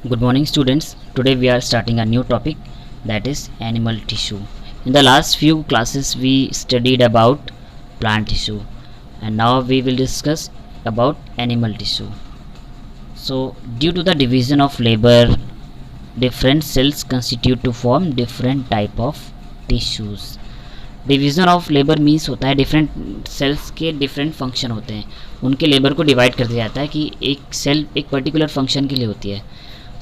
Good morning students. Today we are starting a new topic, that is animal tissue. In the last few classes we studied about plant tissue and now we will discuss about animal tissue. So due to the division of labor, different cells constitute to form different type of tissues. Division of labour means होता है different cells के different function होते हैं, उनके labour को divide कर दिया जाता है कि एक सेल एक पर्टिकुलर फंक्शन के लिए होती है.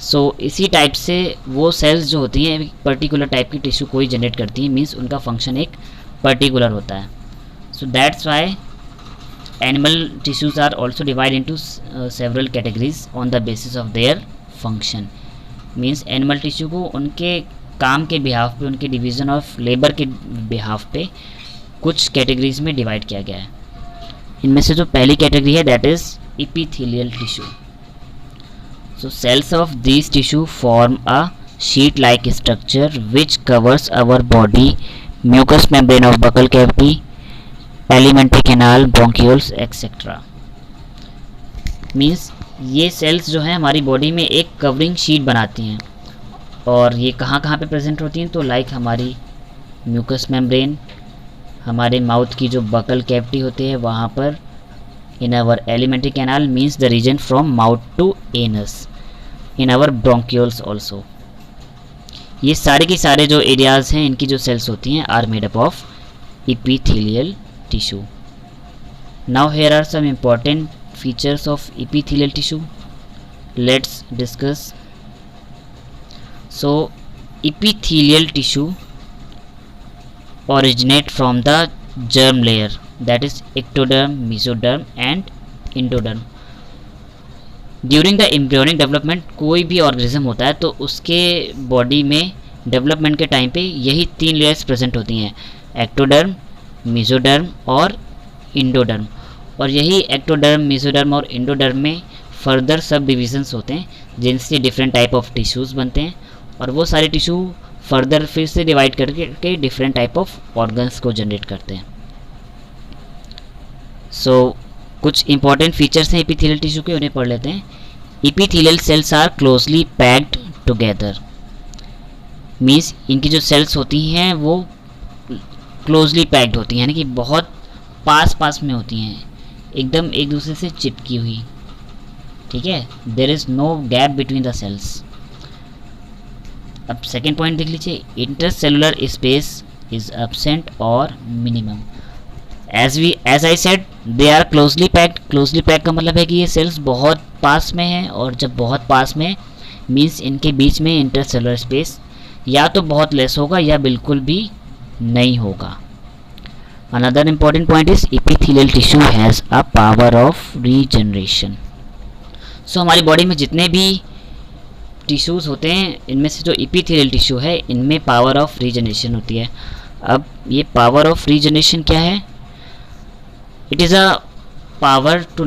सो इसी टाइप से वो सेल्स जो होती हैं एक पर्टिकुलर टाइप की टिश्यू कोई जनरेट करती हैं, मीन्स उनका फंक्शन एक पर्टिकुलर होता है. So that's why animal tissues are also divide into several categories on the basis of their function. Means animal tissue को उनके काम के बिहाफ पे, उनके डिवीज़न ऑफ लेबर के बिहाफ पे कुछ कैटेगरीज में डिवाइड किया गया है. इनमें से जो पहली कैटेगरी है that is epithelial tissue. So cells of these tissue form a sheet-like structure which covers our body, mucous membrane of buccal cavity, alimentary canal, bronchioles, etc. Means ये सेल्स जो है हमारी बॉडी में एक कवरिंग शीट बनाती हैं और ये कहाँ कहाँ पे प्रेजेंट होती हैं, तो लाइक हमारी म्यूकस मेम्ब्रेन, हमारे माउथ की जो बकल कैविटी होती है वहाँ पर, in our alimentary canal means the region from mouth to anus, in our bronchioles also. ये सारे के सारे जो एरियाज़ हैं इनकी जो सेल्स होती हैं are made up of epithelial tissue. Now here are some important features of epithelial tissue. Let's discuss. So epithelial tissue originate from the germ layer, that is ectoderm, mesoderm and endoderm. During the embryonic development कोई भी organism होता है तो उसके body में development के time पे यही 3 लेयर्स प्रेजेंट होती हैं, एक्टोडर्म, मेसोडर्म और इंडोडर्म. और यही एक्टोडर्म, मेसोडर्म और इंडोडर्म में फर्दर सब डिविजन्स होते हैं जिनसे डिफरेंट टाइप ऑफ टिश्यूज़ बनते हैं और वो सारे टिश्यू फर्दर फिर से डिवाइड करके डिफरेंट टाइप ऑफ ऑर्गन्स को जनरेट करते हैं. सो कुछ इंपॉर्टेंट फीचर्स हैं एपिथेलियल टिश्यू के, उन्हें पढ़ लेते हैं. Epithelial cells are closely packed together. Means इनकी जो सेल्स होती हैं वो क्लोजली पैक्ड होती हैं, यानी कि बहुत पास पास में होती हैं, एकदम एक दूसरे से चिपकी हुई. ठीक है, there is no gap between the cells. अब सेकेंड पॉइंट देख लीजिए, इंटरसेलुलर स्पेस इज एब्सेंट और minimum. As I said they are closely packed. Closely packed का मतलब है कि ये सेल्स बहुत पास में हैं और जब बहुत पास में मीन्स इनके बीच में इंटरसेलुलर स्पेस या तो बहुत लेस होगा या बिल्कुल भी नहीं होगा. Another important point is epithelial tissue has a power of regeneration. So हमारी बॉडी में जितने भी टिश्यूज़ होते हैं इनमें से जो एपिथेलियल टिश्यू है इनमें पावर ऑफ रीजनरेशन होती है. अब ये पावर ऑफ रीजनरेशन क्या है? It is a power to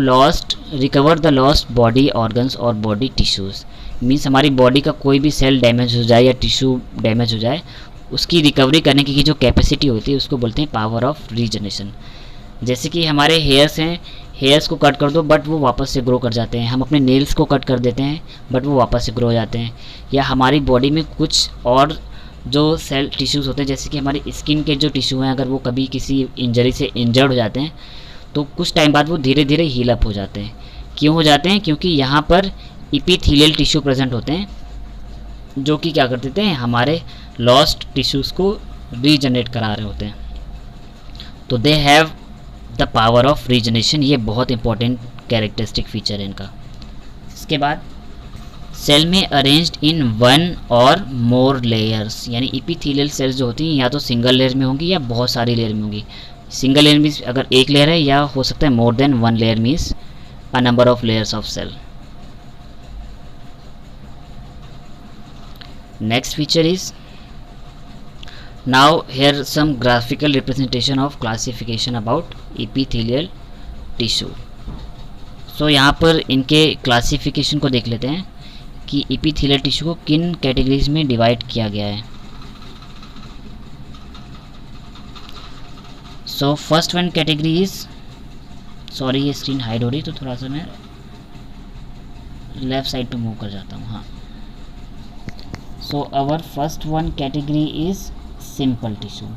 recover the lost body organs और बॉडी टिश्यूज़. मीन्स हमारी बॉडी का कोई भी सेल डैमेज हो जाए या टिश्यू डैमेज हो जाए, उसकी रिकवरी करने की जो कैपेसिटी होती है उसको बोलते हैं पावर ऑफ रीजनरेशन. जैसे कि हमारे हेयर्स हैं, हेयर्स को कट कर दो बट वो वापस से ग्रो कर जाते हैं. हम अपने नेल्स को कट कर देते हैं बट वो वापस से ग्रो हो जाते हैं. या हमारी बॉडी में कुछ और जो सेल टिश्यूज़ होते हैं जैसे कि हमारी स्किन के जो टिश्यू हैं, अगर वो कभी किसी इंजरी से इंजर्ड हो जाते हैं तो कुछ टाइम बाद वो धीरे धीरे हील अप हो जाते हैं. क्यों हो जाते हैं? क्योंकि यहाँ पर एपिथेलियल टिश्यू प्रेजेंट होते हैं जो कि क्या कर देते हैं, हमारे लॉस्ट टिश्यूज़ को रीजनरेट करा रहे होते हैं. तो they have the power of regeneration. ये बहुत इंपॉर्टेंट कैरेक्टरिस्टिक फीचर है इनका. इसके बाद सेल में अरेंज्ड इन 1 और मोर लेयर्स, यानी एपिथेलियल सेल्स जो होती हैं या तो सिंगल लेयर में होंगी या बहुत सारी लेयर में होंगी. सिंगल लेयर मीन्स अगर एक लेयर है, या हो सकता है more than 1 layer means a number of layers of cell. Next feature is, now here some graphical representation of classification about epithelial tissue. so यहाँ पर इनके क्लासिफिकेशन को देख लेते हैं कि epithelial टिश्यू को किन कैटेगरीज में डिवाइड किया गया है. So first one category is, sorry ये स्क्रीन हाइड हो रही तो थोड़ा सा मैं लेफ़्ट साइड पे मूव कर जाता हूँ. हाँ, So our first one category is simple tissue.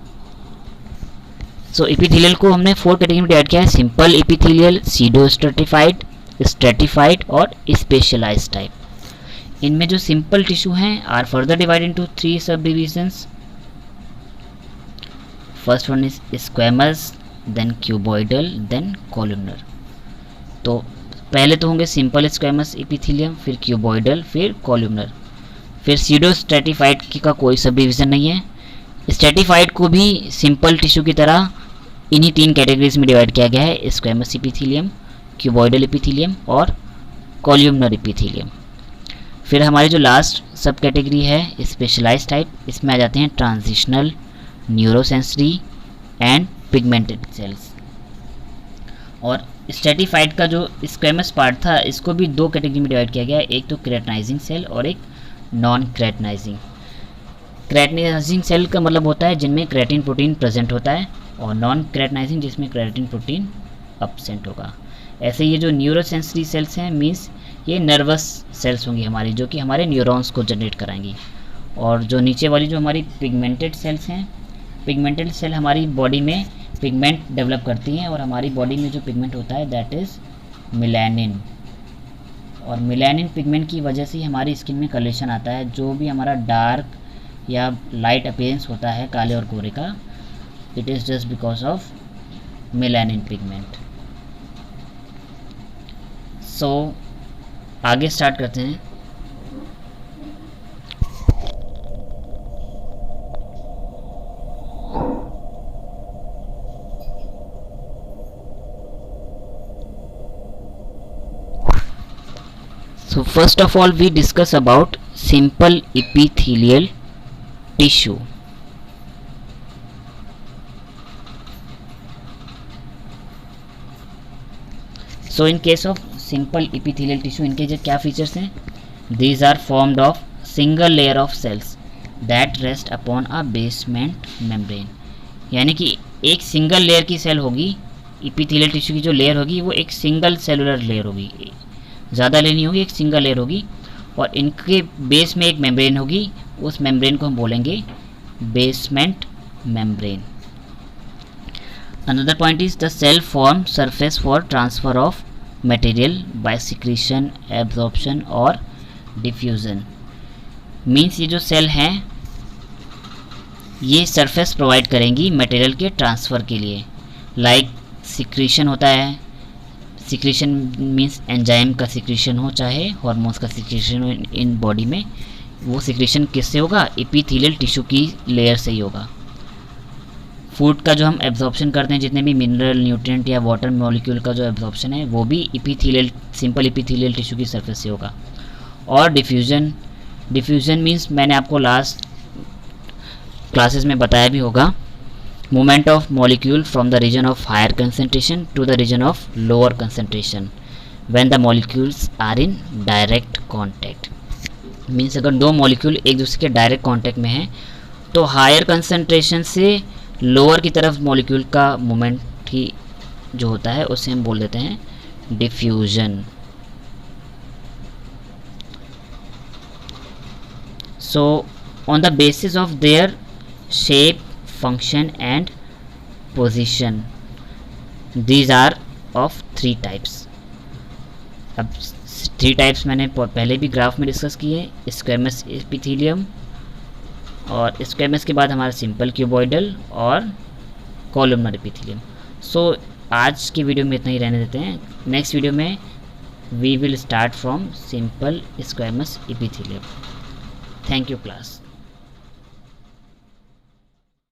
So epithelial को हमने 4 कैटेगरी में डिवाइड किया है, simple epithelial, pseudo stratified, stratified और स्पेशलाइज्ड टाइप। इनमें जो सिंपल टिश्यू हैं are further divide into 3 sub divisions. First one is squamous, then cuboidal, then columnar. तो पहले तो होंगे सिंपल स्क्वेमस एपिथेलियम, फिर क्यूबॉइडल, फिर कॉलमनर, फिर सीडो स्ट्रेटिफाइड का कोई सब डिवीज़न नहीं है। स्ट्रेटिफाइड को भी सिंपल टिश्यू की तरह इन्हीं 3 कैटेगरीज में डिवाइड किया गया है, स्क्वेमस एपिथेलियम, क्यूबॉइडल एपिथेलियम और कॉलमनर एपिथेलियम। फिर हमारी जो लास्ट सब कैटेगरी है स्पेशलाइज्ड टाइप, इसमें आ जाते हैं transitional, neurosensory and pigmented sales. और स्ट्रेटिफाइड का जो स्क्वेमस पार्ट था इसको भी 2 कैटेगरी में डिवाइड किया गया है, एक तो क्रेटनाइजिंग सेल और एक नॉन क्रेटनाइजिंग। क्रेटनाइजिंग सेल का मतलब होता है जिनमें क्रेटिन प्रोटीन प्रेजेंट होता है, और नॉन क्रेटनाइजिंग जिसमें क्रेटिन प्रोटीन एब्सेंट होगा। ऐसे ये जो न्यूरोसेंसरी सेल्स हैं मीन्स ये नर्वस सेल्स होंगी हमारी, जो कि हमारे न्यूरॉन्स को जनरेट कराएंगी। और जो नीचे वाली जो हमारी पिगमेंटेड सेल्स हैं, पिगमेंटेड सेल हमारी बॉडी में पिगमेंट डेवलप करती हैं, और हमारी बॉडी में जो पिगमेंट होता है दैट इज़ मेलानिन। और मेलानिन पिगमेंट की वजह से हमारी स्किन में कलरेशन आता है। जो भी हमारा डार्क या लाइट अपीयरेंस होता है काले और गोरे का, it is just because of melanin pigment. So आगे स्टार्ट करते हैं। So first of all we discuss about simple epithelial tissue. So in case of simple epithelial tissue इनके जो क्या फीचर्स हैं, these are formed of single layer of cells that rest upon a basement membrane। यानी कि एक single layer की cell होगी, epithelial tissue की जो लेयर होगी वो एक सिंगल सेलुलर लेयर होगी, ज़्यादा लेयर नहीं होगी, एक सिंगल लेयर होगी, और इनके बेस में एक मेम्ब्रेन होगी, उस मेम्ब्रेन को हम बोलेंगे basement membrane. Another point is the cell form surface for transfer of material by secretion, absorption और डिफ्यूज़न। मीन्स ये जो सेल हैं ये सरफेस प्रोवाइड करेंगी मटेरियल के ट्रांसफ़र के लिए। लाइक सिक्रीशन होता है, सिक्रीशन मीन्स एंजाइम का सिक्रीशन हो चाहे हार्मोन्स का सिक्रीशन हो इन बॉडी में, वो सिक्रीशन किससे होगा, एपिथेलियल टिश्यू की लेयर से ही होगा। फूड का जो हम एब्जॉर्प्शन करते हैं, जितने भी मिनरल, न्यूट्रिएंट या वाटर मॉलिक्यूल का जो एब्जॉर्प्शन है वो भी एपिथेलियल, सिंपल एपिथेलियल टिश्यू की सरफेस से होगा। और डिफ्यूज़न, डिफ्यूज़न मीन्स मैंने आपको लास्ट क्लासेस में बताया भी होगा, movement of molecule from the region of higher concentration to the region of lower concentration when the molecules are in direct contact। Means अगर 2 मॉलिक्यूल एक दूसरे के डायरेक्ट कांटेक्ट में हैं तो हायर कंसंट्रेशन से लोअर की तरफ मॉलिक्यूल का मूवमेंट ही जो होता है उसे हम बोल देते हैं diffusion. So on the basis of their shape, function and position, these are of 3 types। अब 3 टाइप्स मैंने पहले भी ग्राफ में डिस्कस किए, स्क्वेमस एपिथेलियम, और स्क्वेमस के बाद हमारा सिंपल क्यूबॉइडल और कॉलमनर एपिथेलियम। सो आज की वीडियो में इतना ही रहने देते हैं। नेक्स्ट वीडियो में we will start from simple squamous epithelium. Thank you class.